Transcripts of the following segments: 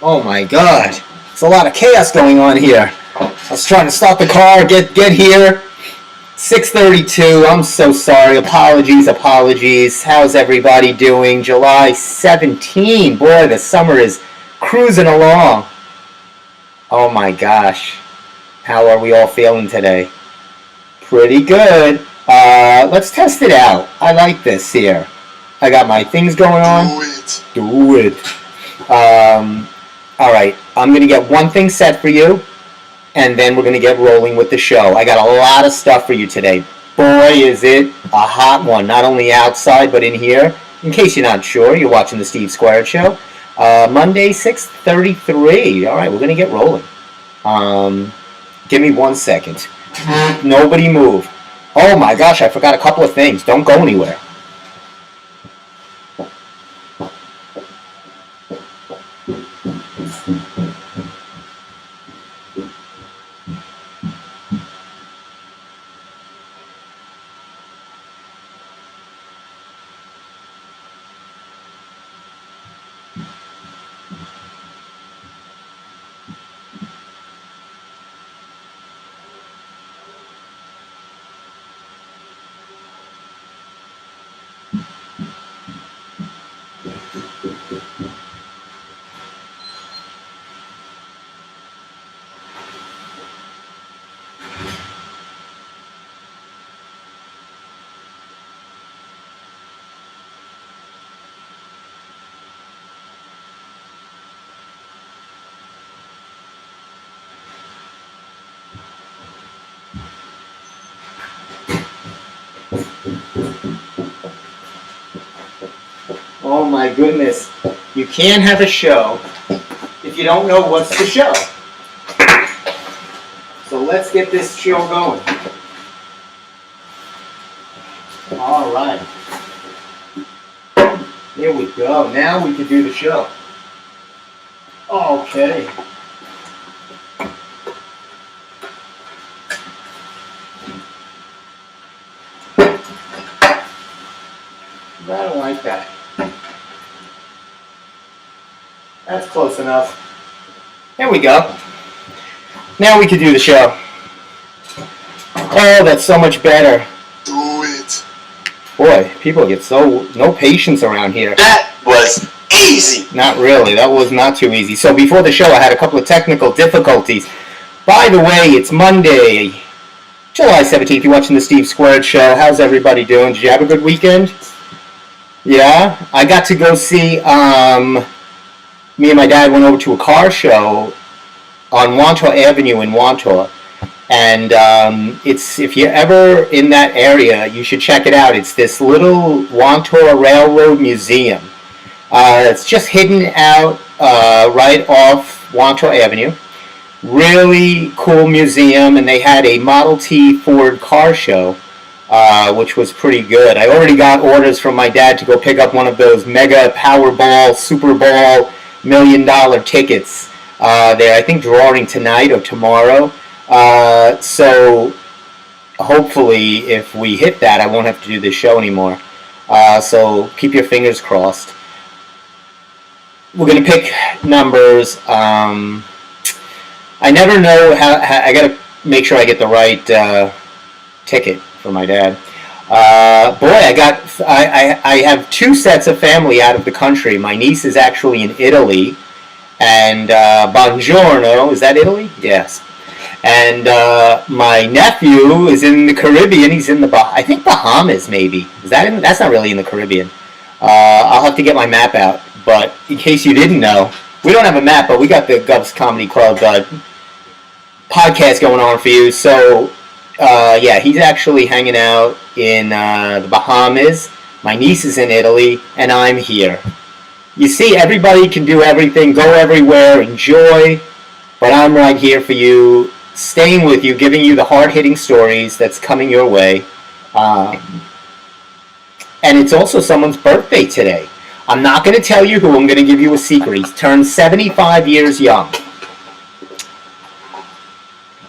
Oh my God, it's a lot of chaos going on here. I was trying to start the car, get here. 6:32, I'm so sorry, apologies. How's everybody doing? July 17, boy, the summer is cruising along. Oh my gosh, how are we all feeling today? Pretty good. Let's test it out. I like this here. I got my things going on. Do it. Alright, I'm going to get one thing set for you, and then we're going to get rolling with the show. I got a lot of stuff for you today. Boy, is it a hot one, not only outside, but in here. In case you're not sure, you're watching the Steve Squared Show. Monday, 6:33. Alright, we're going to get rolling. Give me 1 second. Nobody move. Oh my gosh, I forgot a couple of things. Don't go anywhere. Oh my goodness, you can't have a show if you don't know what's the show. So let's get this show going. All right. Here we go. Now we can do the show. Okay. I don't like that. That's close enough. There we go. Now we can do the show. Oh, that's so much better. Do it. Boy, people get no patience around here. That was easy. Not really. That was not too easy. So before the show, I had a couple of technical difficulties. By the way, it's Monday, July 17th. You're watching the Steve Squared Show. How's everybody doing? Did you have a good weekend? Yeah? I got to go see, me and my dad went over to a car show on Wantor Avenue in Wantor. And it's, if you're ever in that area, you should check it out. It's this little Wantor Railroad Museum. It's just hidden out right off Wantor Avenue. Really cool museum, and they had a Model T Ford car show, which was pretty good. I already got orders from my dad to go pick up one of those mega Powerball, Super Bowl, $1 million tickets. They're, I think, drawing tonight or tomorrow. So hopefully if we hit that, I won't have to do this show anymore. So keep your fingers crossed. We're going to pick numbers. I never know how I got to make sure I get the right ticket for my dad. Boy, I have two sets of family out of the country. My niece is actually in Italy, and Buongiorno, is that Italy? Yes. And my nephew is in the Caribbean. He's in I think Bahamas, maybe. That's not really in the Caribbean. I'll have to get my map out. But in case you didn't know, we don't have a map, but we got the Gov's Comedy Club podcast going on for you. So, yeah, he's actually hanging out in the Bahamas. My niece is in Italy, and I'm here. You see, everybody can do everything, go everywhere, enjoy. But I'm right here for you, staying with you, giving you the hard-hitting stories that's coming your way. And it's also someone's birthday today. I'm not going to tell you who. I'm going to give you a secret. He's turned 75 years young.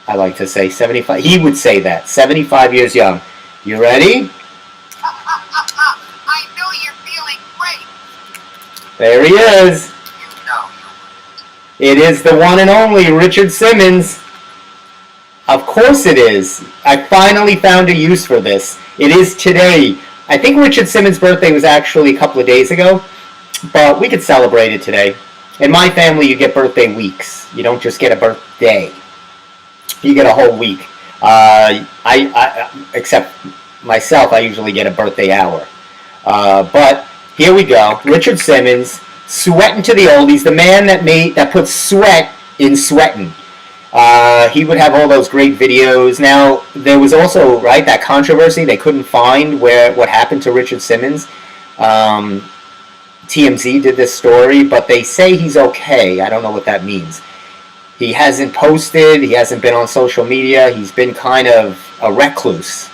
I like to say 75. He would say that. 75 years young. You ready? I know you're feeling great. There he is. You know It is the one and only Richard Simmons. Of course it is. I finally found a use for this. It is today. I think Richard Simmons' birthday was actually a couple of days ago, but we could celebrate it today. In my family, you get birthday weeks. You don't just get a birthday. You get a whole week. Except myself, I usually get a birthday hour. But here we go. Richard Simmons, sweating to the oldies, the man that put sweat in sweating. He would have all those great videos. Now, there was also, right, that controversy. They couldn't find what happened to Richard Simmons. TMZ did this story, but they say he's okay. I don't know what that means. He hasn't posted. He hasn't been on social media. He's been kind of a recluse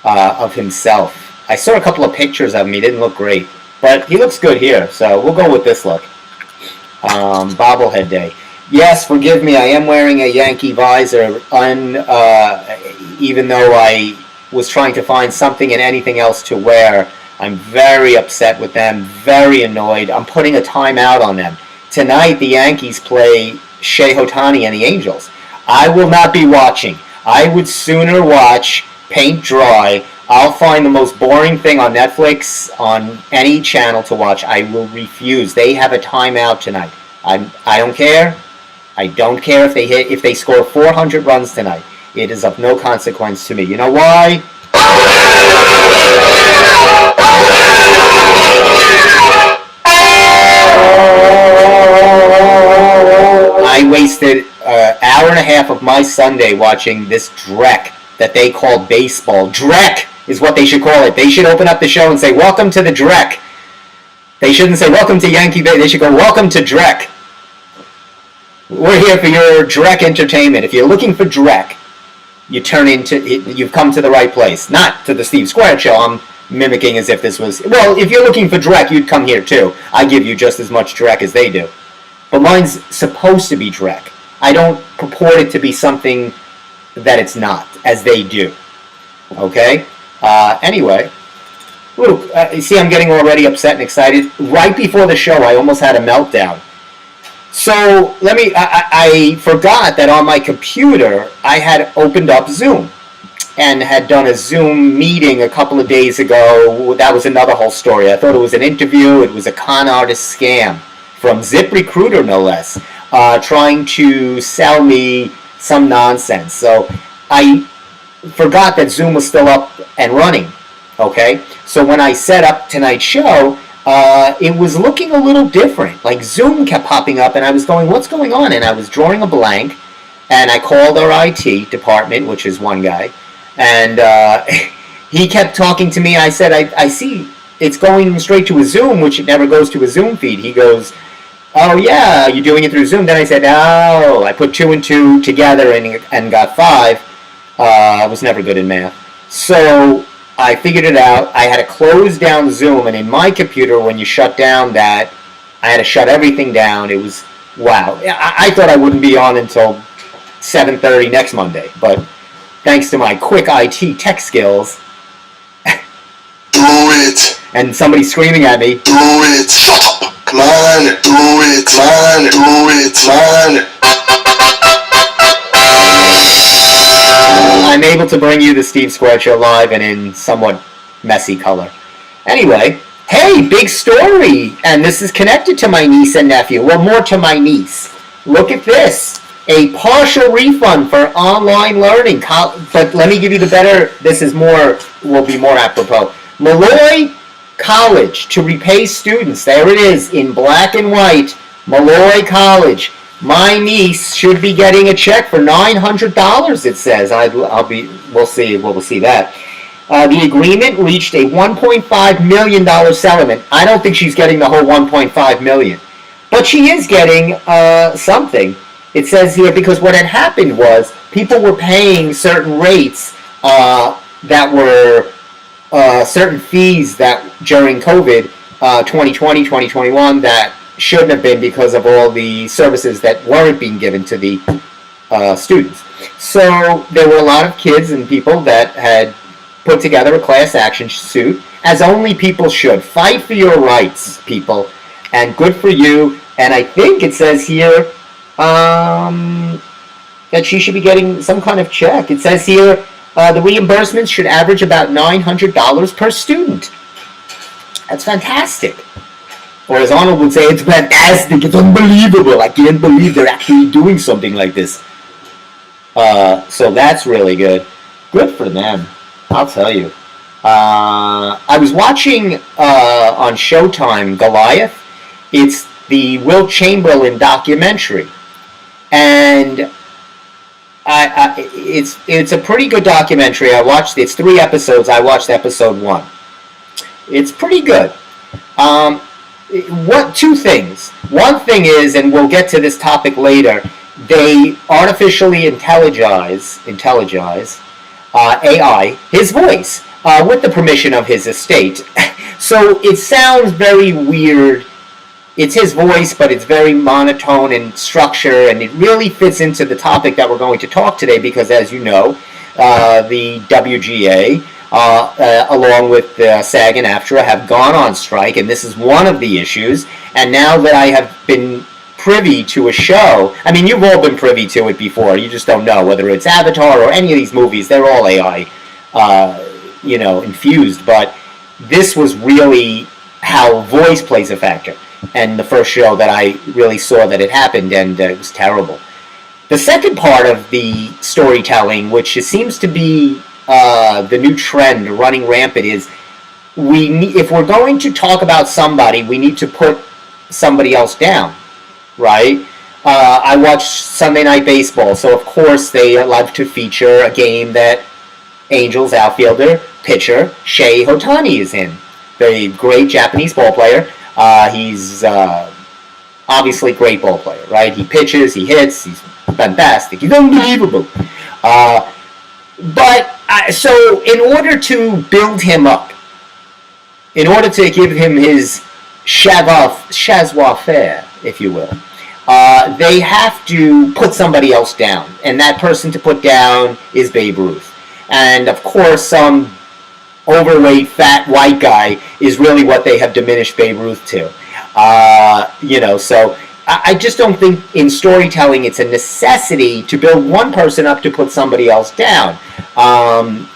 of himself. I saw a couple of pictures of him. He didn't look great, but he looks good here, so we'll go with this look. Bobblehead day. Yes, forgive me, I am wearing a Yankee visor, even though I was trying to find something and anything else to wear. I'm very upset with them, very annoyed. I'm putting a timeout on them. Tonight, the Yankees play Shohei Ohtani and the Angels. I will not be watching. I would sooner watch paint dry. I'll find the most boring thing on Netflix, on any channel to watch. I will refuse. They have a timeout tonight. I don't care. I don't care if they score 400 runs tonight. It is of no consequence to me. You know why? I wasted an hour and a half of my Sunday watching this dreck that they call baseball. Dreck is what they should call it. They should open up the show and say, "Welcome to the Dreck." They shouldn't say, "Welcome to Yankee Bay." They should go, "Welcome to Dreck." We're here for your Dreck entertainment. If you're looking for Dreck, you've come to the right place. Not to the Steve Squared Show. I'm mimicking as if this was... Well, if you're looking for Dreck, you'd come here too. I give you just as much Dreck as they do. But mine's supposed to be Dreck. I don't purport it to be something that it's not, as they do. Okay? Anyway, Luke, you see I'm getting already upset and excited. Right before the show, I almost had a meltdown. So I forgot that on my computer, I had opened up Zoom and had done a Zoom meeting a couple of days ago. That was another whole story. I thought it was an interview. It was a con artist scam from ZipRecruiter, no less, trying to sell me some nonsense. So I forgot that Zoom was still up and running. Okay, so when I set up tonight's show, it was looking a little different. Like Zoom kept popping up, and I was going, "What's going on?" And I was drawing a blank, and I called our IT department, which is one guy, and he kept talking to me. I said, I see it's going straight to a Zoom, which it never goes to a Zoom feed." He goes, "Oh yeah, you're doing it through Zoom." Then I said, "Oh," I put 2 and 2 together and got 5. I was never good in math. So I figured it out. I had to close down Zoom, and in my computer, when you shut down that, I had to shut everything down. It was, wow. I thought I wouldn't be on until 7:30 next Monday, but thanks to my quick IT tech skills, Do it. and somebody screaming at me, Do it. Shut up. Come on. Do it. Come on. Do it. Come on. I'm able to bring you the Steve Square Show live and in somewhat messy color. Anyway, hey, big story! And this is connected to my niece and nephew. Well, more to my niece. Look at this. A partial refund for online learning. But let me give you the better, this is more, will be more apropos. Malloy College to repay students. There it is in black and white. Malloy College. My niece should be getting a check for $900. It says. We'll see that. The agreement reached a $1.5 million settlement. I don't think she's getting the whole $1.5 million, but she is getting something. It says here because what had happened was people were paying certain rates that were certain fees that during COVID 2020, 2021 that shouldn't have been because of all the services that weren't being given to the students. So there were a lot of kids and people that had put together a class action suit, as only people should. Fight for your rights, people, and good for you. And I think it says here that she should be getting some kind of check. It says here the reimbursements should average about $900 per student. That's fantastic. Or as Arnold would say, it's fantastic, it's unbelievable. I can't believe they're actually doing something like this. So that's really good. Good for them, I'll tell you. I was watching on Showtime Goliath. It's the Wilt Chamberlain documentary. And it's a pretty good documentary. It's 3 episodes. I watched episode 1. It's pretty good. 2 things. One thing is, and we'll get to this topic later, they artificially intelligize AI, his voice, with the permission of his estate. So it sounds very weird. It's his voice, but it's very monotone in structure, and it really fits into the topic that we're going to talk today because, as you know, the WGA, along with SAG and AFTRA, have gone on strike, and this is one of the issues. And now that I have been privy to a show, I mean, you've all been privy to it before, you just don't know, whether it's Avatar or any of these movies, they're all AI, infused, but this was really how voice plays a factor, and the first show that I really saw that it happened, and it was terrible. The second part of the storytelling, which seems to be the new trend running rampant, is if we're going to talk about somebody, we need to put somebody else down, right? I watch Sunday Night Baseball, so of course they love to feature a game that Angels outfielder, pitcher, Shohei Ohtani is in. The great Japanese ball player. He's obviously a great ball player, right? He pitches, he hits, he's fantastic. He's unbelievable. So in order to build him up, in order to give him his savoir-faire, if you will, they have to put somebody else down. And that person to put down is Babe Ruth. And of course, some overweight, fat, white guy is really what they have diminished Babe Ruth to. So I just don't think in storytelling it's a necessity to build one person up to put somebody else down.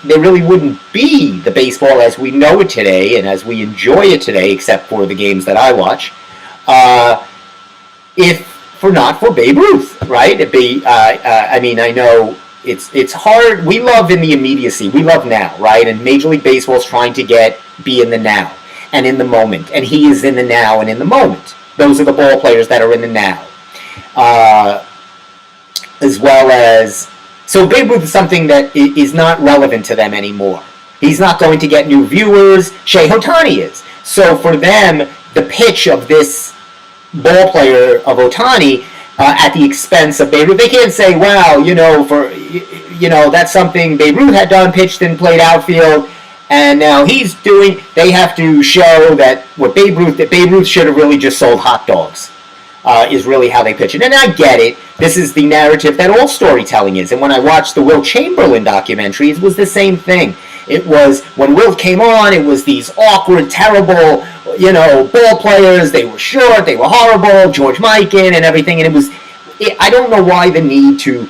There really wouldn't be the baseball as we know it today and as we enjoy it today, except for the games that I watch, if not for Babe Ruth, right? I know it's hard. We love in the immediacy. We love now, right? And Major League Baseball is trying to be in the now and in the moment, and he is in the now and in the moment. Those are the ball players that are in the now, as well as so Babe Ruth is something that is not relevant to them anymore. He's not going to get new viewers. Shohei Ohtani is. So for them, the pitch of this ball player of Ohtani at the expense of Babe Ruth, they can't say, "Wow, that's something Babe Ruth had done, pitched and played outfield." And now he's doing. They have to show that Babe Ruth should have really just sold hot dogs. Is really how they pitch it, and I get it. This is the narrative that all storytelling is. And when I watched the Wilt Chamberlain documentary, it was the same thing. It was when Wilt came on, it was these awkward, terrible, ball players. They were short, they were horrible. George Mikan and everything, and I don't know why the need to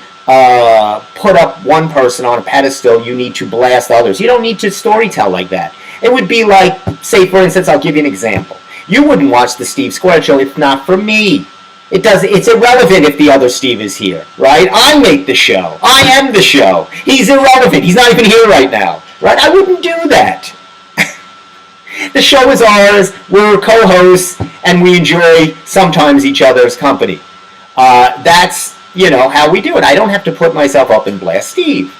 put up one person on a pedestal. You need to blast others. You don't need to storytell like that. It would be like, say, for instance, I'll give you an example. You wouldn't watch the Steve Squared Show if not for me. It's irrelevant if the other Steve is here, right? I make the show. I am the show. He's irrelevant. He's not even here right now, right? I wouldn't do that. The show is ours. We're co-hosts, and we enjoy sometimes each other's company. That's how we do it. I don't have to put myself up and blast Steve.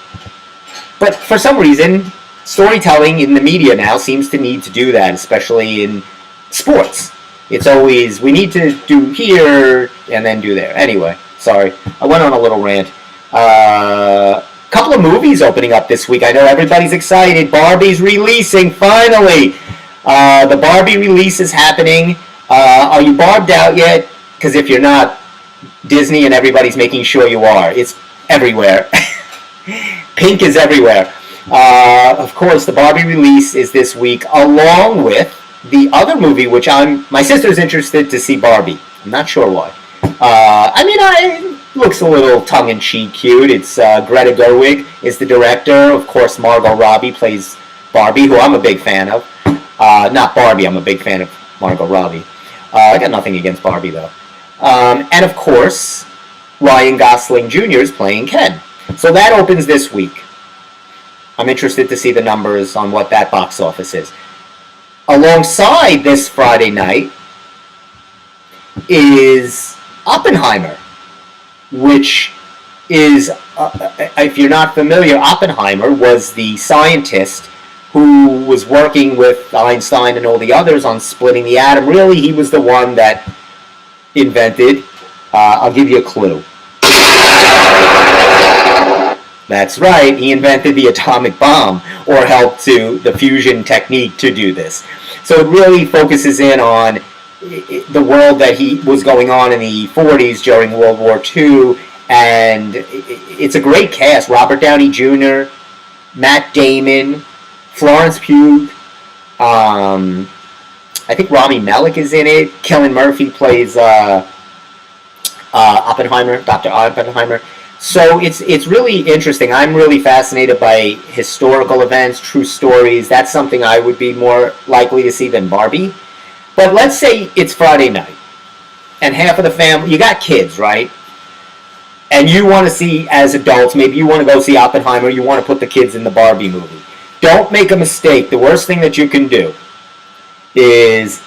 But for some reason, storytelling in the media now seems to need to do that, especially in sports. It's always, we need to do here and then do there. Anyway, sorry. I went on a little rant. Couple of movies opening up this week. I know everybody's excited. Barbie's releasing, finally. The Barbie release is happening. Are you barbed out yet? Because if you're not, Disney and everybody's making sure you are. It's everywhere. Pink is everywhere. Of course, the Barbie release is this week, along with the other movie, which my sister's interested to see Barbie. I'm not sure why. It looks a little tongue-in-cheek cute. It's Greta Gerwig is the director. Of course, Margot Robbie plays Barbie, who I'm a big fan of. Not Barbie, I'm a big fan of Margot Robbie. I got nothing against Barbie, though. And of course, Ryan Gosling Jr. is playing Ken. So that opens this week. I'm interested to see the numbers on what that box office is. Alongside this Friday night is Oppenheimer, which is, if you're not familiar, Oppenheimer was the scientist who was working with Einstein and all the others on splitting the atom. Really, he was the one that invented, I'll give you a clue. That's right, he invented the atomic bomb, or helped to the fusion technique to do this. So it really focuses in on the world that was going on in the 40s during World War II, and it's a great cast. Robert Downey Jr., Matt Damon, Florence Pugh, I think Rami Malek is in it. Cillian Murphy plays Oppenheimer, Dr. Oppenheimer. So it's really interesting. I'm really fascinated by historical events, true stories. That's something I would be more likely to see than Barbie. But let's say it's Friday night, and half of the family, you got kids, right? And you want to see, as adults, maybe you want to go see Oppenheimer, you want to put the kids in the Barbie movie. Don't make a mistake. The worst thing that you can do is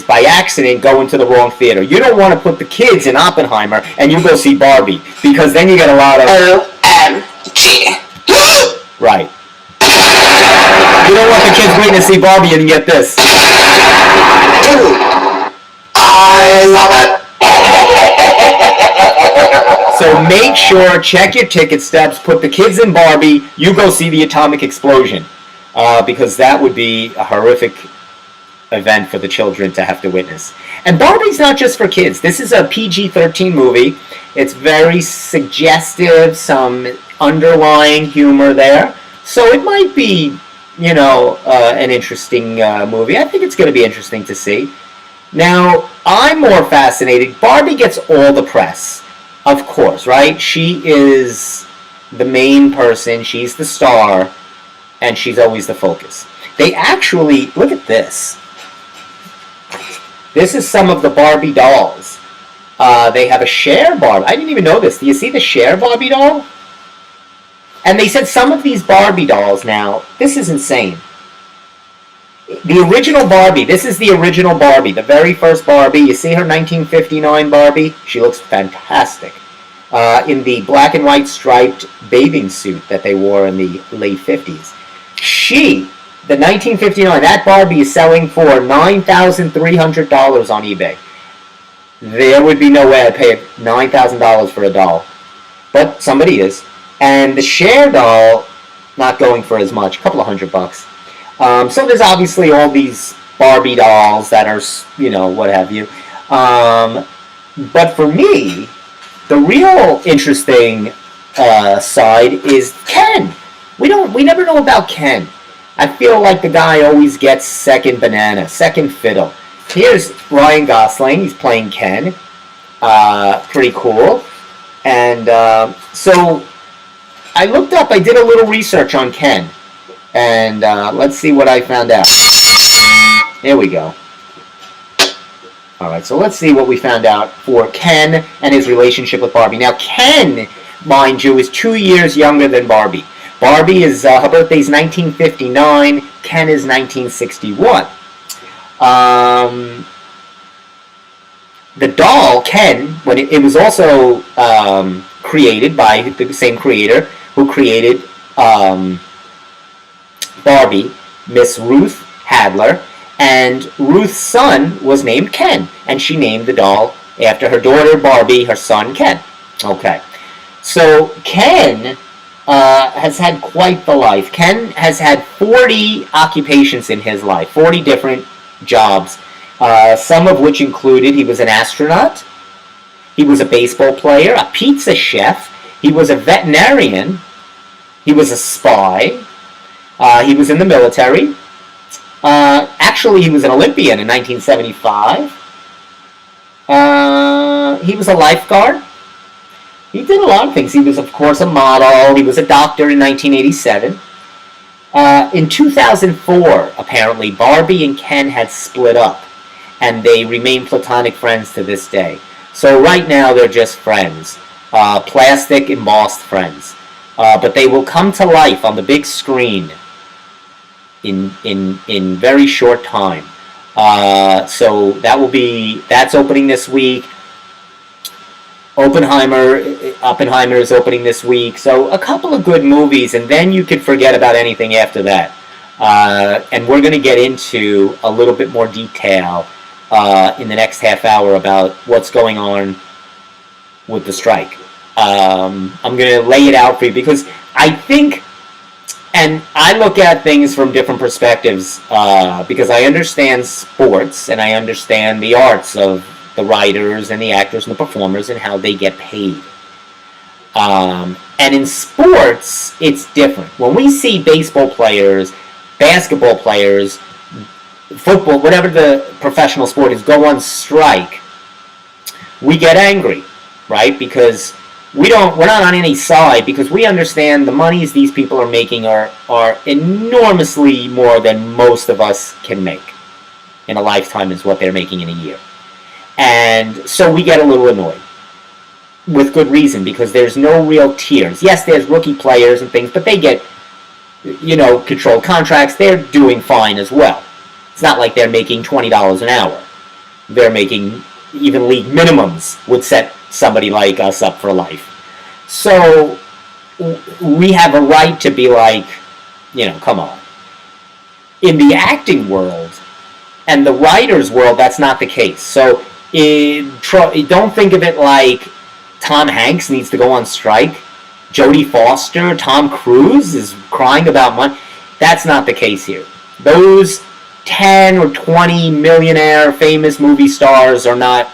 by accident go into the wrong theater. You don't want to put the kids in Oppenheimer and you go see Barbie, because then you get a lot of OMG. Right. You don't want the kids waiting to see Barbie and you get this. Dude, I love it. So make sure, check your ticket stubs, put the kids in Barbie, you go see the atomic explosion, because that would be a horrific event for the children to have to witness. And Barbie's not just for kids. This is a PG-13 movie. It's very suggestive, some underlying humor there, So it might be, an interesting movie. I think it's going to be interesting to see. Now, I'm more fascinated. Barbie gets all the press, of course, right? She is the main person. She's the star, and she's always the focus. They actually, look at this. This is some of the Barbie dolls. They have a Cher Barbie. I didn't even know this. Do you see the Cher Barbie doll? And they said some of these Barbie dolls now, this is insane. The original Barbie, this is the original Barbie, the very first Barbie. You see her 1959 Barbie? She looks fantastic. In the black and white striped bathing suit that they wore in the late 50s. The 1959, that Barbie is selling for $9,300 on eBay. There would be no way I'd pay $9,000 for a doll. But somebody is. And the Cher doll, not going for as much, a couple of $100. So there's obviously all these Barbie dolls that are, what have you. But for me, the real interesting side is Ken. We never know about Ken. I feel like the guy always gets second banana, second fiddle. Here's Ryan Gosling. He's playing Ken. Pretty cool. And so I looked up, I did a little research on Ken. And let's see what I found out. Here we go. Alright, so let's see what we found out for Ken and his relationship with Barbie. Now, Ken, mind you, is 2 years younger than Barbie. Barbie is, her birthday's 1959, Ken is 1961. The doll, Ken, when it was also created by the same creator who created Barbie, Miss Ruth Hadler, and Ruth's son was named Ken, and she named the doll after her daughter Barbie, her son Ken. Okay, so Ken has had quite the life. Ken has had 40 occupations in his life, 40 different jobs, some of which included he was an astronaut, he was a baseball player, a pizza chef, he was a veterinarian, he was a spy, he was in the military. Actually, he was an Olympian in 1975. He was a lifeguard. He did a lot of things. He was, of course, a model. He was a doctor in 1987. In 2004, apparently, Barbie and Ken had split up, and they remain platonic friends to this day. So right now, they're just friends. Plastic, embossed friends. But they will come to life on the big screen in very short time. So that's opening this week. Oppenheimer is opening this week. So a couple of good movies, and then you could forget about anything after that. And we're going to get into a little bit more detail in the next half hour about what's going on with the strike. I'm going to lay it out for you because I think, and I look at things from different perspectives because I understand sports and I understand the arts of the writers and the actors and the performers and how they get paid. And in sports, it's different. When we see baseball players, basketball players, football, whatever the professional sport is, go on strike, we get angry, right? Because we're not on any side, because we understand the monies these people are making are enormously more than most of us can make in a lifetime is what they're making in a year. And so we get a little annoyed. With good reason, because there's no real tiers. Yes, there's rookie players and things, but they get, controlled contracts. They're doing fine as well. It's not like they're making $20 an hour. They're making, even league minimums would set somebody like us up for life. So we have a right to be like, come on. In the acting world and the writer's world, that's not the case. So don't think of it like Tom Hanks needs to go on strike, Jodie Foster, Tom Cruise is crying about money. That's not the case here. Those 10 or 20 millionaire famous movie stars are not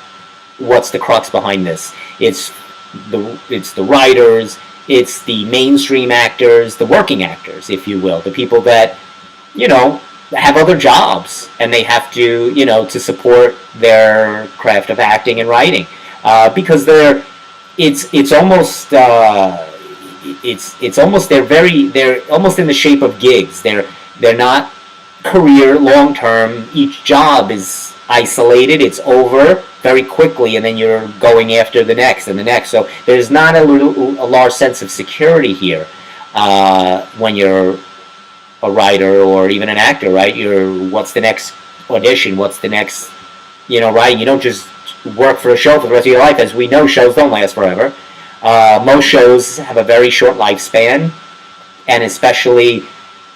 what's the crux behind this. It's the writers, It's the mainstream actors, the working actors, if you will, the people that, have other jobs and they have to, to support their craft of acting and writing, because it's almost they're almost in the shape of gigs. They're not career long term. Each job is isolated. It's over very quickly, and then you're going after the next and the next. So there's not a large sense of security here when you're a writer or even an actor, right? What's the next audition? What's the next, right? You don't just work for a show for the rest of your life. As we know, shows don't last forever. Most shows have a very short lifespan, and especially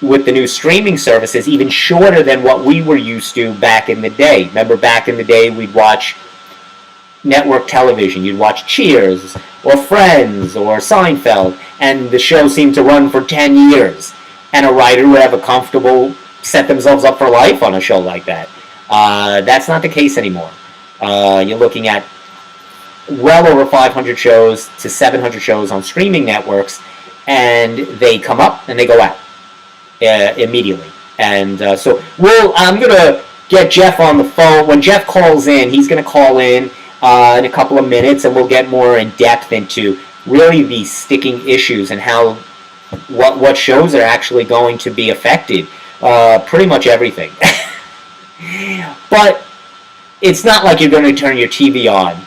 with the new streaming services, even shorter than what we were used to back in the day. Remember, back in the day, we'd watch network television. You'd watch Cheers or Friends or Seinfeld, and the show seemed to run for 10 years. And a writer would have set themselves up for life on a show like that. That's not the case anymore. You're looking at well over 500 shows to 700 shows on streaming networks, and they come up and they go out immediately. And so I'm going to get Jeff on the phone. When Jeff calls in, he's going to call in a couple of minutes, and we'll get more in depth into really the sticking issues and how what shows are actually going to be affected. Pretty much everything. But it's not like you're going to turn your TV on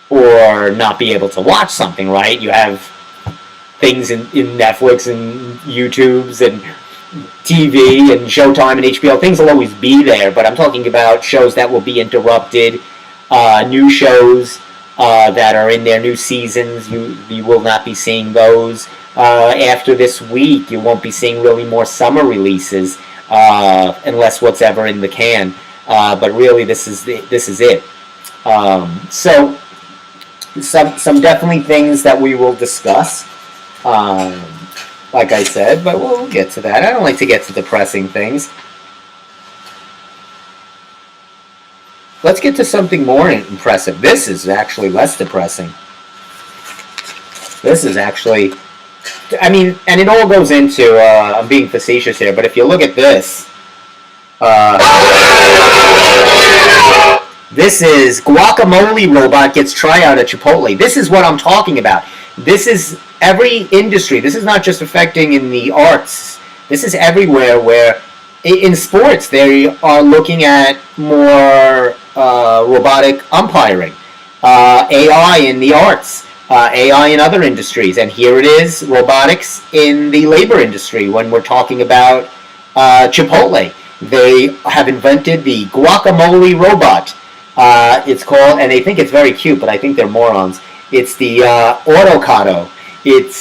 or not be able to watch something, right? You have things in Netflix and YouTube's and TV and Showtime and HBO. Things will always be there, but I'm talking about shows that will be interrupted, new shows that are in their new seasons. You will not be seeing those. After this week, you won't be seeing really more summer releases unless what's ever in the can. But really, this is it. So some definitely things that we will discuss. Like I said, but we'll get to that. I don't like to get to depressing things. Let's get to something more impressive. This is actually less depressing. This is actually, and it all goes into, I'm being facetious here, but if you look at this, this is guacamole robot gets tryout at Chipotle. This is what I'm talking about. This is every industry. This is not just affecting in the arts. This is everywhere where in sports they are looking at more robotic umpiring, AI in the arts, AI in other industries, and here it is, robotics in the labor industry. When we're talking about Chipotle, they have invented the guacamole robot. It's called, and they think it's very cute, but I think they're morons. It's the Autocado. It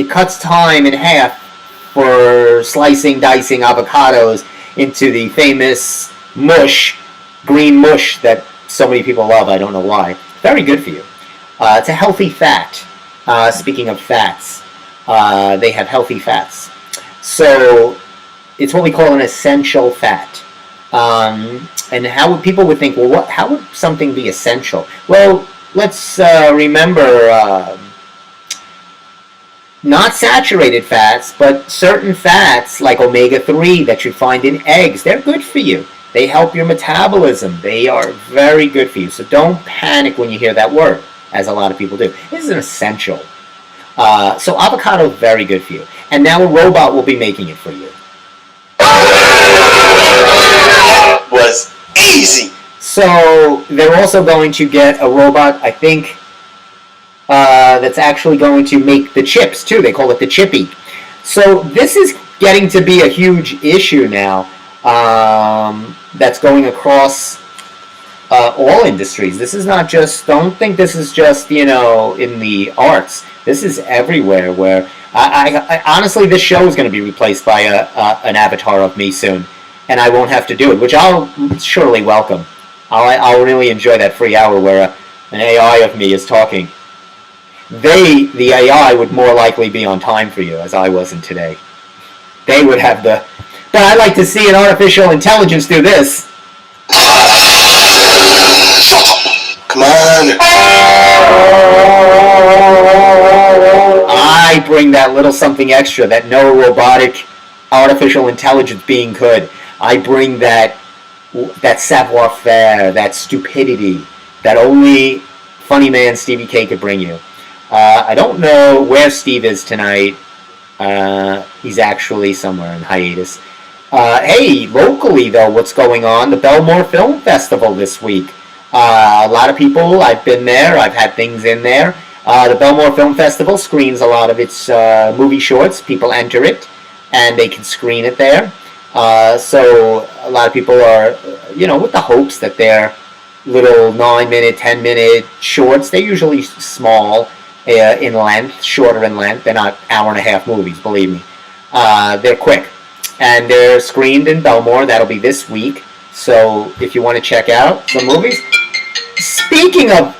cuts time in half for slicing, dicing avocados into the famous mush, green mush that so many people love. I don't know why. Very good for you. It's a healthy fat. Speaking of fats, they have healthy fats. So it's what we call an essential fat. And how people would think, well, how would something be essential? Well, let's remember not saturated fats, but certain fats like omega-3 that you find in eggs. They're good for you. They help your metabolism. They are very good for you. So don't panic when you hear that word, as a lot of people do. This is an essential. So avocado, very good for you. And now a robot will be making it for you. Was easy. So they're also going to get a robot, I think, that's actually going to make the chips too. They call it the chippy. So this is getting to be a huge issue now. That's going across all industries. This is not just. Don't think this is just in the arts. This is everywhere. Where I honestly, this show is going to be replaced by an avatar of me soon. And I won't have to do it, which I'll surely welcome. I'll really enjoy that free hour where an AI of me is talking. The AI would more likely be on time for you, as I wasn't today. They would have the... But I'd like to see an artificial intelligence do this. Come on. I bring that little something extra that no robotic artificial intelligence being could. I bring that savoir-faire, that stupidity that only funny man Stevie K could bring you. I don't know where Steve is tonight. He's actually somewhere in hiatus. Hey, locally though, what's going on? The Belmore Film Festival this week. A lot of people, I've been there, I've had things in there. The Belmore Film Festival screens a lot of its movie shorts. People enter it, and they can screen it there. So a lot of people are, with the hopes that their little 9-minute, 10-minute shorts, they're usually small in length, shorter in length. They're not hour-and-a-half movies, believe me. They're quick. And they're screened in Belmore. That'll be this week. So if you want to check out some movies. Speaking of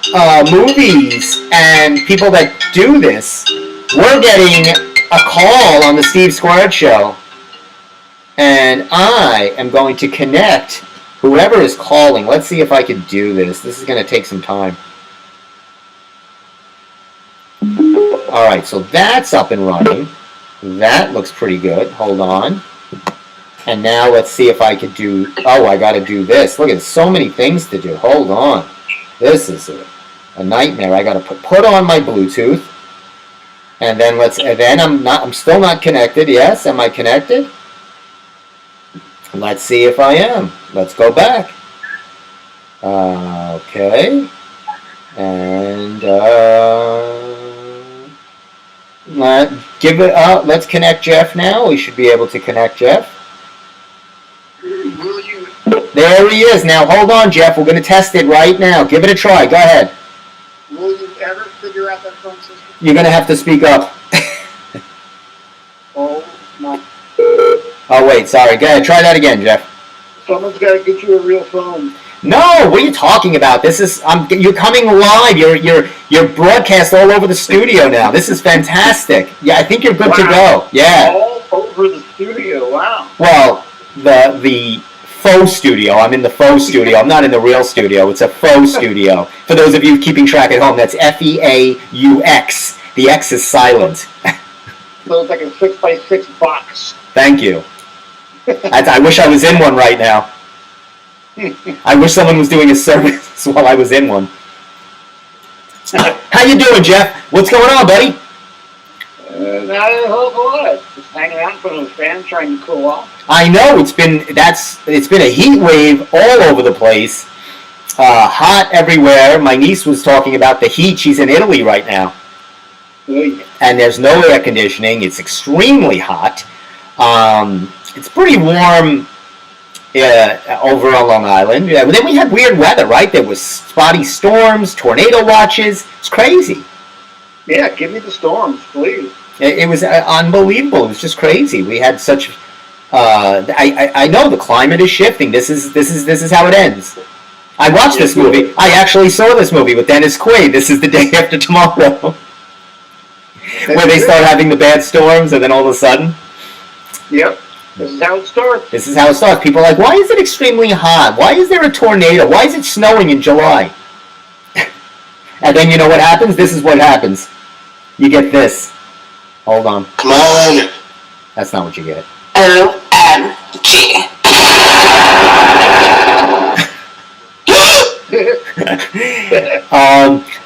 movies and people that do this, we're getting a call on the Steve Squared Show. And I am going to connect whoever is calling. Let's see if I can do this. This is going to take some time. Alright, so that's up and running. That looks pretty good. Hold on. And now let's see if I could do... Oh, I got to do this. Look at so many things to do. Hold on. This is a nightmare. I got to put on my Bluetooth. And then I'm still not connected. Yes, am I connected? Let's see if I am. Let's go back. Okay. And let's connect Jeff now. We should be able to connect Jeff. There he is. Now hold on, Jeff. We're going to test it right now. Give it a try. Go ahead. Will you ever figure out that phone system? You're going to have to speak up. Oh, my. Oh, wait. Sorry. Go ahead. Try that again, Jeff. Someone's got to get you a real phone. No, what are you talking about? This is you're coming live. You're broadcast all over the studio now. This is fantastic. Yeah, I think you're good to go. Yeah. All over the studio. Wow. Well, the faux studio. I'm in the faux studio. I'm not in the real studio. It's a faux studio. For those of you keeping track at home, that's FEAUX. The X is silent. So it's like a 6x6 box. Thank you. I wish I was in one right now. I wish someone was doing a service while I was in one. How you doing, Jeff? What's going on, buddy? Not a whole lot. Just hanging out in front of the fan, trying to cool off. I know it's been a heat wave all over the place. Hot everywhere. My niece was talking about the heat. She's in Italy right now, and there's no air conditioning. It's extremely hot. It's pretty warm. Over on Long Island. Then we had weird weather, right? There was spotty storms, tornado watches. It's crazy. Yeah, give me the storms, please. It was unbelievable. It was just crazy. We had such. I know the climate is shifting. This is how it ends. I watched this movie. I actually saw this movie with Dennis Quaid. This is The Day After Tomorrow, where they start having the bad storms, and then all of a sudden. Yep. This is how it starts. This is how it starts. People are like, why is it extremely hot? Why is there a tornado? Why is it snowing in July? And then you know what happens? This is what happens. You get this. Hold on. Come on. That's not what you get. OMG.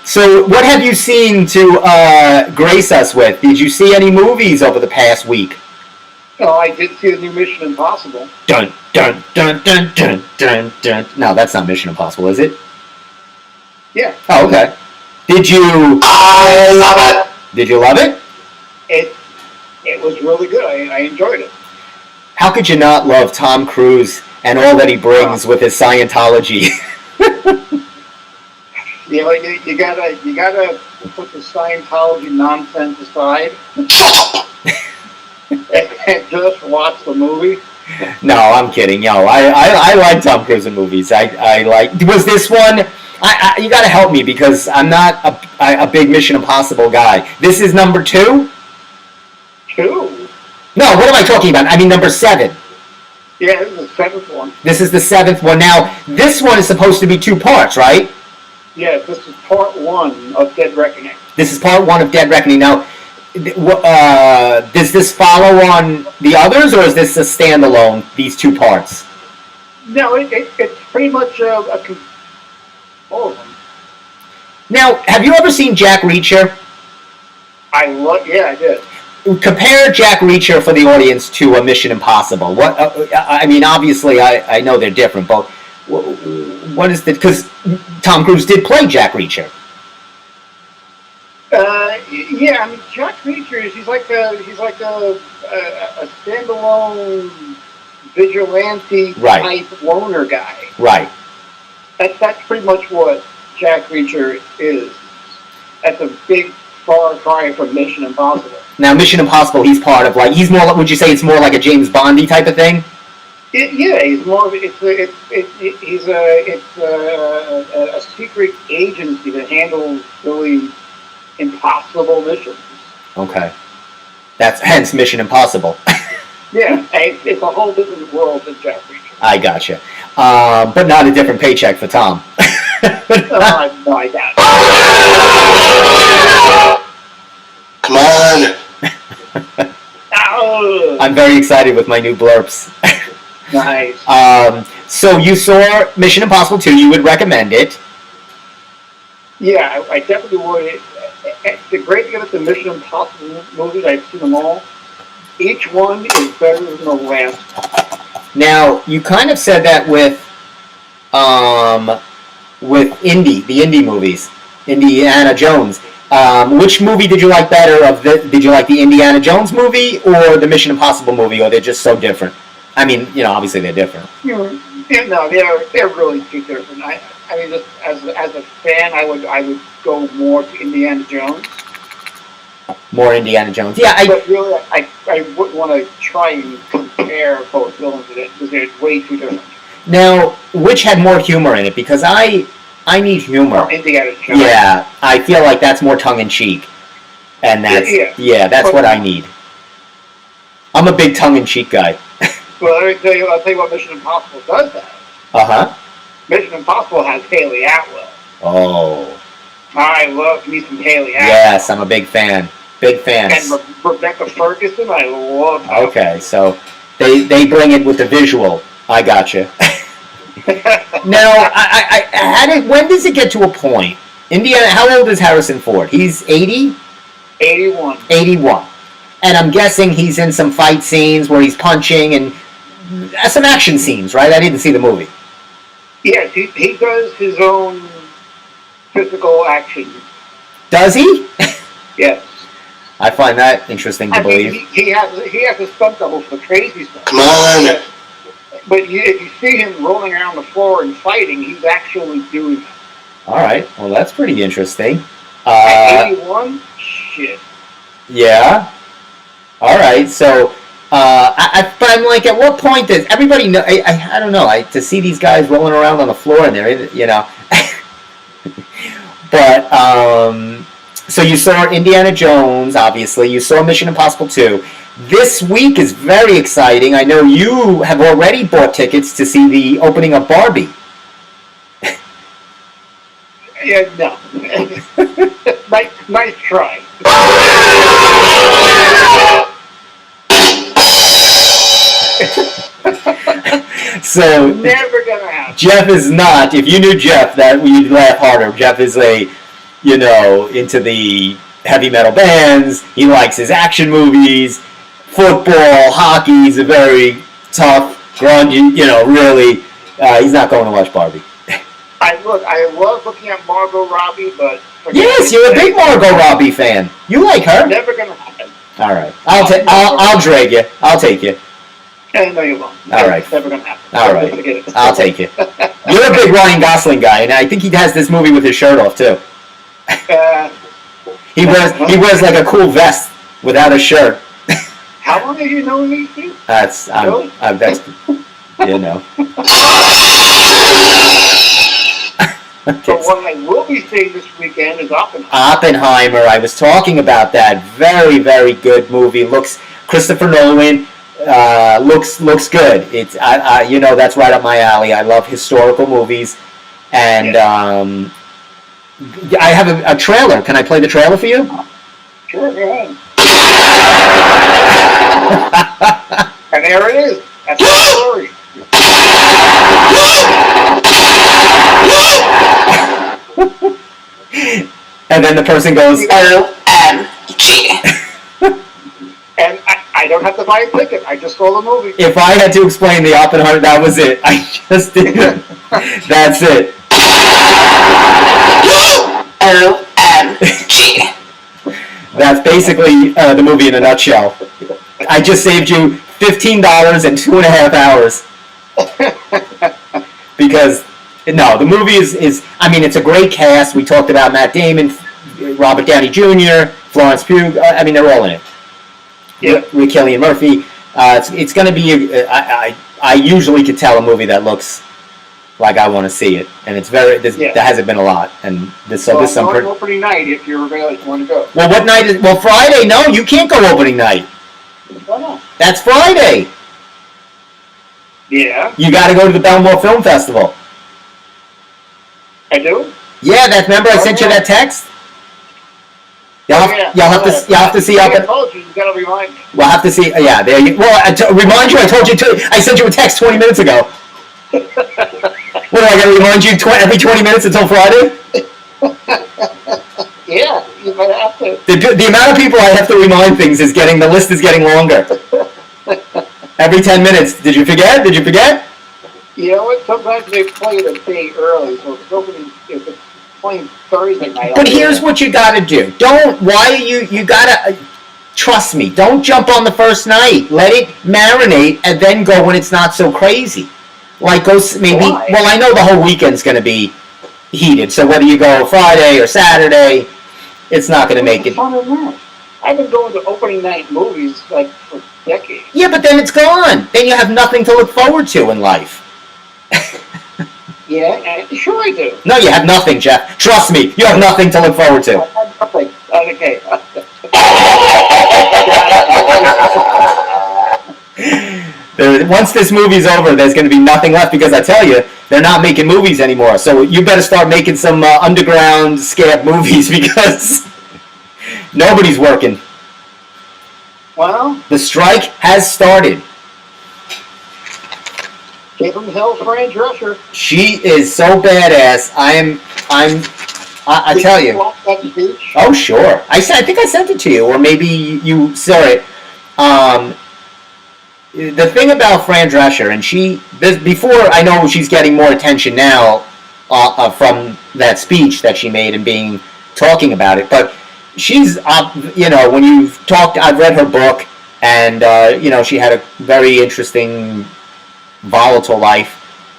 So what have you seen to grace us with? Did you see any movies over the past week? No, I did see the new Mission Impossible. Dun, dun, dun, dun, dun, dun, dun. No, that's not Mission Impossible, is it? Yeah. Oh, okay. Did you... I love it. Did you love it? It was really good. I enjoyed it. How could you not love Tom Cruise and all that he brings with his Scientology? You know, you gotta put the Scientology nonsense aside. And just watch the movie. No, I'm kidding. Yo, I like Tom Cruise in movies. I like. Was this one? You got to help me because I'm not a big Mission Impossible guy. This is number 2. 2. No, what am I talking about? I mean number 7. Yeah, this is the 7th one. This is the 7th one. Now this one is supposed to be 2 parts, right? Yes, this is part 1 of Dead Reckoning. This is part 1 of Dead Reckoning. Now, does this follow on the others, or is this a standalone, these 2 parts? No, it's pretty much all of them. Now, have you ever seen Jack Reacher? Yeah, I did. Compare Jack Reacher for the audience to a Mission Impossible. What I mean, obviously, I know they're different, but what is the? Because Tom Cruise did play Jack Reacher. Yeah, I mean, Jack Reacher he's like a standalone vigilante type loner guy. Right. That's pretty much what Jack Reacher is. That's a big far cry from Mission Impossible. Now, Mission Impossible, he's part of he's more. Would you say it's more like a James Bondy type of thing? Yeah, he's more of it's a secret agency that handles really impossible missions. Okay, that's hence Mission Impossible. Yeah, it's a whole different world than Jack Reacher. I gotcha, but not a different paycheck for Tom. No, I doubt it. Come on. I'm very excited with my new blurps. Nice. So you saw Mission Impossible 2. You would recommend it? Yeah, I definitely would. It's great to get at the Mission Impossible movies. I've seen them all. Each one is better than the last. Now, you kind of said that with the indie movies, Indiana Jones. Which movie did you like better? Did you like the Indiana Jones movie or the Mission Impossible movie, or they're just so different? I mean, obviously they're different. Yeah, no, they're really too different. I mean, just as a fan, I would go more to Indiana Jones. More Indiana Jones, yeah. But really, I wouldn't want to try and compare both films because they're way too different. Now, which had more humor in it? Because I need humor. Indiana Jones. Yeah, I feel like that's more tongue in cheek, and that's that's what I need. I'm a big tongue in cheek guy. Well, I'll tell you what Mission Impossible does have. Mission Impossible has Haley Atwell. Oh. I love me some Haley Atwell. Yes, I'm a big fan. Big fan. And Rebecca Ferguson, I love her. Okay, so they bring it with the visual. I gotcha. Now, when does it get to a point? Indiana, how old is Harrison Ford? He's 80? 81. 81. And I'm guessing he's in some fight scenes where he's punching and some action scenes, right? I didn't see the movie. Yes, he does his own physical action. Does he? Yes. I find that interesting to believe. He has a stunt double for crazy stuff. Come on. But if you see him rolling around the floor and fighting, he's actually doing it. All right. Well, that's pretty interesting. At 81? Shit. Yeah. All right. So, but I'm like, at what point does everybody know? I don't know. To see these guys rolling around on the floor and they're, But, so you saw Indiana Jones, obviously. You saw Mission Impossible 2. This week is very exciting. I know you have already bought tickets to see the opening of Barbie. Yeah, no. nice try. So never gonna happen. Jeff is not. If you knew Jeff, that you'd laugh harder. Jeff is into the heavy metal bands. He likes his action movies, football, hockey. He's a very tough, grungy. Really, he's not going to watch Barbie. I love looking at Margot Robbie, but yes, you're a big Margot Robbie fan. You like her. Never gonna happen. All right, I'll drag you. I'll take you. No, you won't. All right. It's never gonna happen. All right, I'll take you. You're a big Ryan Gosling guy, and I think he has this movie with his shirt off too. He wears like a cool vest without a shirt. How long have you known these two? That's Really? But what I will be seeing this weekend is Oppenheimer. Oppenheimer. I was talking about that. Very, very good movie. Christopher Nolan. Looks good. It's that's right up my alley. I love historical movies, and I have a trailer. Can I play the trailer for you? Sure, go ahead. And there it is. That's the story. And then the person goes, OMG. And I don't have to buy a ticket. I just saw the movie. if I had to explain the Oppenheimer, that was it. I just didn't. That's it. OMG. That's basically the movie in a nutshell. I just saved you $15 and 2.5 hours. Because, no, the movie is, I mean, it's a great cast. We talked about Matt Damon, Robert Downey Jr., Florence Pugh. I mean, they're all in it. Yeah. With Cillian Murphy. It's going to be, I usually could tell a movie that looks like I want to see it. And it's very, there hasn't been a lot. And this, so this on opening night, if you're available, you want to go. Well, what night is, well, Friday, no, you can't go opening night. Why not? That's Friday. Yeah, You got to go to the Belmore Film Festival. I do. Yeah, remember I sent you that text? You'll have to see up I at, told you, you got to remind me. we'll have to see, yeah, there you, well, remind you, I told you I sent you a text 20 minutes ago. What, do I got to remind you every 20 minutes until Friday? Yeah, you might have to. The amount of people I have to remind things the list is getting longer. Every 10 minutes. Did you forget? You know what? Sometimes they play it a day early, so if it's playing Thursday night. But here's what you gotta do. You gotta, trust me, don't jump on the first night. Let it marinate and then go when it's not so crazy. Like go maybe, Why? well, I know the whole weekend's gonna be heated, so whether you go Friday or Saturday, it's not gonna make it. What's the fun in that? I've been going to opening night movies like for decades. Yeah, but then it's gone. Then you have nothing to look forward to in life. Yeah, sure I do. No, you have nothing, Jeff. Trust me, you have nothing to look forward to. I have nothing. Okay. Once this movie's over, there's going to be nothing left because I tell you, they're not making movies anymore. So you better start making some underground scab movies because nobody's working. Well, The strike has started. give him hell, Fran Drescher. She is so badass. I tell Did you. watch that speech? Oh, sure. I think I sent it to you, or maybe you saw it. The thing about Fran Drescher, and before I know she's getting more attention now from that speech that she made and talking about it, but she's, when you've talked, I've read her book, and, she had a very interesting, volatile life,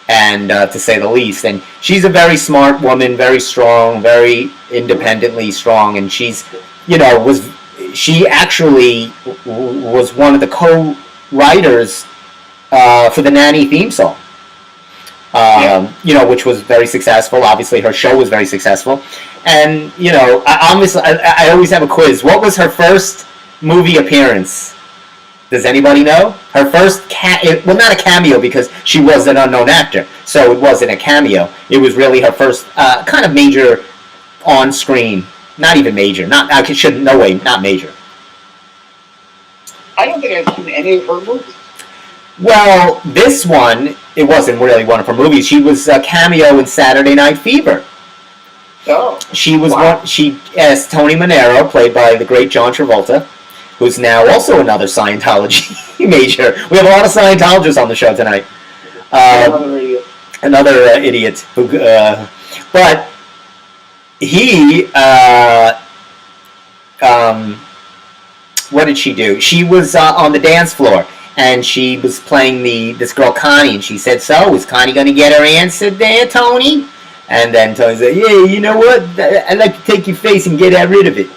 and to say the least, and she's a very smart woman, very strong, very independently strong, and she actually was one of the co-writers for the Nanny theme song, which was very successful. Obviously, her show was very successful, and I always have a quiz. What was her first movie appearance? Does anybody know? Her first not a cameo because she was an unknown actor, so it wasn't a cameo. It was really her first kind of major on-screen. Not even major. Not major. I don't think I've seen any of her movies. Well, this one, it wasn't really one of her movies. She was a cameo in Saturday Night Fever. Oh. She was as Tony Manero, played by the great John Travolta, who's now also another Scientology major. We have a lot of Scientologists on the show tonight. Another idiot. But he, what did she do? She was on the dance floor, and she was playing this girl Connie, and she said, "So, is Connie going to get her answer there, Tony?" And then Tony said, "Yeah, you know what? I'd like to take your face and get rid of it."